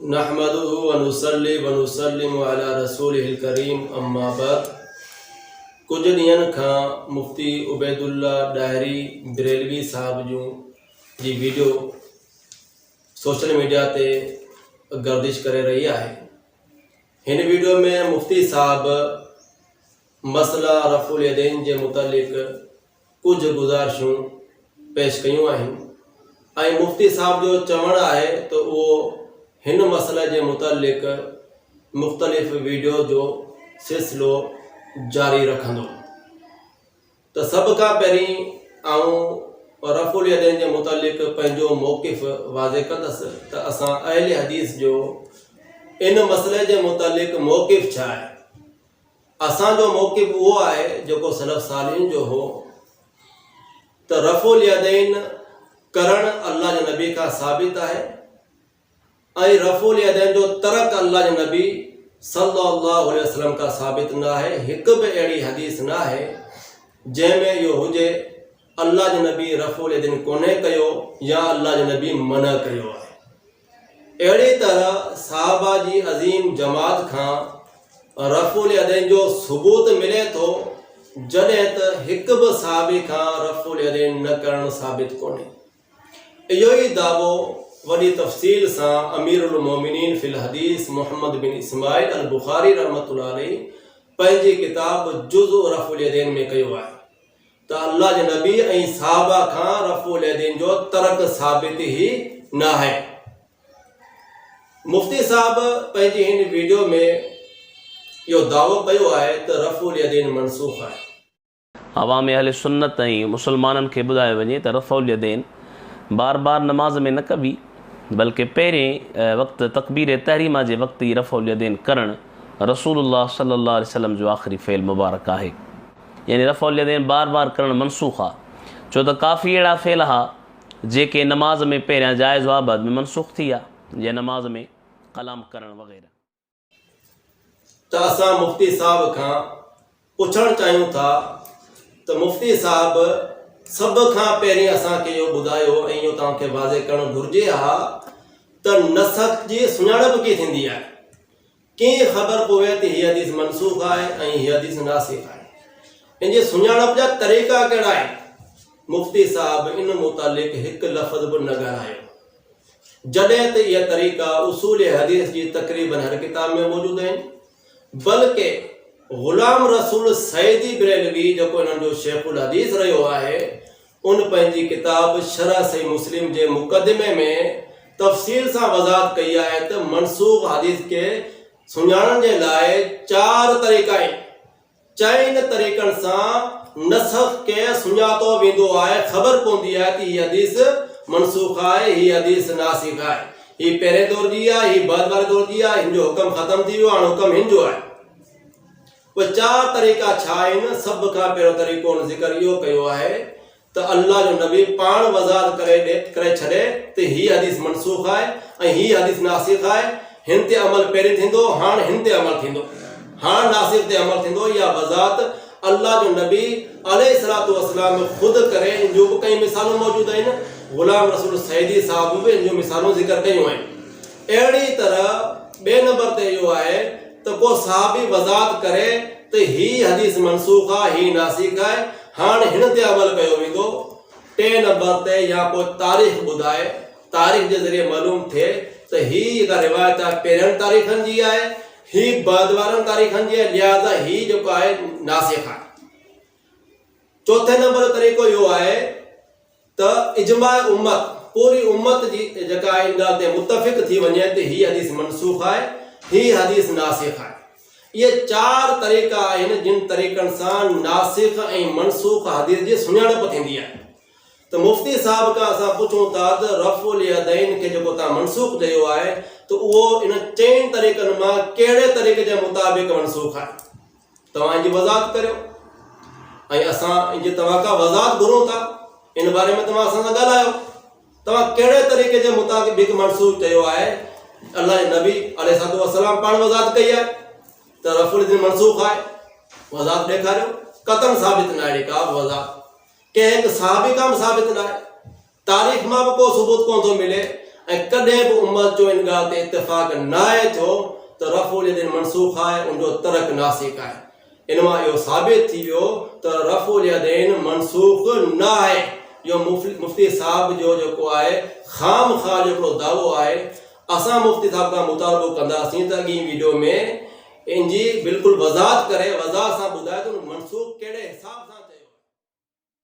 नहमदुहु व नुसल्ली व नुसल्लिमु अला रसूलिहिल करीम अम्मा बाद। कुछ ॾींहंनि खां मुफ्ती उबैदुल्ला डायरी बरेलवी साहब जी वीडियो सोशल मीडिया ते गर्दिश करे रही आहे। हिन वीडियो में मुफ्ती साहब मसला रफ़ुल यदैन जे मुतलिक़ कुछ गुज़ारिशूं पेश कयूं आहिनि ऐं मुफ्ती साहब जो चवणु आहे त उहो हिन मसले जे मुतलिक़ मुख़्तलिफ़ वीडियो जो सिलसिलो जारी रखंदो। त सभ खां पहिरीं आऊं रफ़ुल यदैन जे मुतलिक़ पंहिंजो मौक़िफ़ वाज़े कंदसि त असां अहले हदीस जो इन मसले जे मुतलिक़ मौक़िफ़ छा आहे। असांजो मौक़िफ़ उहो आहे जेको सलफ़ सालिन जो हो त रफ़ुल यदैन करण अल्लाह जे नबी खां साबित आहे ऐं रफ़ुल यदैन जो तरक अल्लाह जे नबी सल्लल्लाहु अलैहि वसल्लम का साबित न आहे। हिक भी अहिड़ी हदीस न आहे जंहिंमें इहो हुजे अल्लाह जे नबी रफ़ुल यदैन कोन्हे कयो या अल्लाह जे नबी मना कयो आहे। अहिड़ी तरह सहाबा जी अज़ीम जमात खां रफ़ुल यदैन जो सबूत मिले थो जॾहिं त हिक बि सहाबी खां रफ़ुल यदैन न करणु साबित कोन्हे। इहो ई दावो वॾी तफ़सील सां अमीरुल मोमिनीन फिल हदीस मुहम्मद बिन इस्माइल अल बुखारी रहमतुल्लाह अलैहि पंहिंजी किताब जुज़ रफ़ुल यदैन में कयो आहे त अल्लाह जे नबी ऐं सहाबा खां रफ़ुल यदैन जो तरक साबित ई न आहे। मुफ्ती साहब पंहिंजी हिन वीडियो में इहो दावो कयो आहे त रफ़ुल यदैन मनसूख़ आहे। अवाम अहले सुन्नत ऐं मुसलमाननि खे ॿुधायो वञे त रफ़ुल यदैन बार बार नमाज़ में न कबी बल्कि पहिरें वक़्तु तकबीर तहरीमा जे वक़्तु ई रफ़ुल यदैन करणु रसूलुल्लाह सल्लल्लाहु अलैहि वसल्लम जो आख़िरी फ़ेल मुबारक आहे। यानी रफ़ुल यदैन बार बार करणु मनसूख़ आहे छो त काफ़ी अहिड़ा फ़ेल हा जेके नमाज़ में पहिरियां जाइज़ हुआ बाद में मनसूख़ थी विया जीअं नमाज़ में कलाम करणु वग़ैरह। त असां मुफ्ती साहब खां पुछणु चाहियूं था त मुफ्ती साहब सभ खां पहिरीं असांखे इहो ॿुधायो ऐं इहो तव्हांखे वाज़े करणु घुरिजे हा त नसख़ जी सुञाणप कीअं थींदी आहे। कीअं ख़बर पवे त हीअ हदीस मनसूख़ आहे ऐं हीअ हदीस नासिख़ आहे। इन जी सुञाणप जा तरीक़ा कहिड़ा आहिनि। मुफ्ती साहब इन मुतालिक़ हिकु लफ़्ज़ बि न ॻाल्हायो जॾहिं त इहा तरीक़ा उसूल हदीस जी तक़रीबन हर किताब में मौजूदु आहिनि। बल्कि ग़ुलाम रसूल सईदी बरेलवी जेको इन्हनि जो शेखुल हदीस रहियो आहे उन पंहिंजी किताब शरह सही मुस्लिम जे मुक़दमे में तफ़सील सां वज़ाहत कई आहे त मनसूख़ हदीस के सुञाणण जे लाइ 4 तरीक़ा आहिनि। 4 तरीक़नि सां नसख़ खे सुञातो वेंदो आहे। ख़बर पवंदी आहे त हीअ हदीस मनसूख़ आहे हीअ हदीस नासिख़ आहे। हीअ पहिरें दौर जी आहे हीअ बाद वारे दौर जी आहे हिन जो हुकम ख़तम थी वियो हाणे हुकम हिन जो आहे। उहे 4 तरीक़ा छा आहिनि। सभ खां पहिरियों तरीक़ो ज़िक्र इहो कयो आहे त अल्लाह जो नबी पाण वज़ाहत करे छॾे त हीअ हदीस मनसूख़ आहे ऐं हीअ हदीस नासिख़ आहे। हिन ते अमल पहिरीं थींदो हाणे हिन ते अमल थींदो हाणे नासिख़ ते अमल थींदो। इहा वज़ाहत अल्लाह जो नबी अलैहिस्सलातु वस्सलाम ख़ुदि करे इन जो बि कई मिसालूं मौजूदु आहिनि। ग़ुलाम रसूल सईदी साहब बि इन जूं मिसालूं ज़िक्र कयूं आहिनि। अहिड़ी तरह ॿिए नंबर ते इहो आहे त को सहाबी वज़ाहत करे त हीअ हदीस मनसूख़ आहे हीअ नासिख़ आहे हाणे हिन ते अमल कयो वेंदो। 3 नंबर ते या कोई तारीख़ ॿुधाए तारीख़ जे ज़रिए मालूम थिए त हीअ जेका रिवायत आहे पहिरियनि तारीख़नि जी आहे हीअ बाद वारनि तारीख़नि जी आहे लिहाज़ा हीअ जेको आहे नासिख़ आहे। 4थे नंबर जो तरीक़ो इहो आहे त इजमा उम्मत पूरी उम्मत जी जेका आहे इन ॻाल्हि ते मुतफ़िक़ थी वञे त हीअ हदीस मनसूख़ आहे हीअ हदीस नासिख़ आहे। इहे 4 तरीक़ा आहिनि जिन तरीक़नि सां नासिख़ ऐं मनसूख़ हदीस जी सुञाणप थींदी आहे। त मुफ्ती साहब खां असां पुछूं था त रफ़ुल यदैन खे जेको तव्हां मनसूख़ चयो आहे त उहो इन 4 तरीक़नि मां कहिड़े तरीक़े जे मुताबिक़ मनसूख़ आहे। तव्हां इन जी वज़ाहत करियो ऐं असां इन जी तव्हां खां वज़ाहत घुरूं था। इन बारे में तव्हां असां सां ॻाल्हायो तव्हां कहिड़े तरीक़े जे मुताबिक़ मनसूख़ चयो आहे। अल्लाह जे नबी अलैहिस्सलातु वस्सलाम पाण वज़ाहत कई आहे त रफ़ुल यदैन मनसूख़ आहे। वज़ाहत ॾेखारियो क़तन साबित न आहे। अहिड़ी का बि वज़ाहत कंहिं हिकु सहाबी खां बि साबित न आहे। तारीख़ मां बि को सबूत कोन थो मिले ऐं कॾहिं बि उम्मत जो इन ॻाल्हि ते इत्तेफ़ाक़ न आहे थियो त रफ़ुल यदैन मनसूख़ आहे, उनजो तर्क नासिक आहे। इन मां इहो साबित थी वियो त रफ़ुल यदैन मनसूख़ न आहे। इहो मुफ़्ती साहब जो जेको आहे ख़ाम ख़ा जो हिकिड़ो दावो आहे। असां मुफ़्ती साहब खां मुतालबो कंदासीं त अॻी वीडियो में इनजी बिल्कुलु वज़ाहत करे वज़ाहत सां ॿुधाए त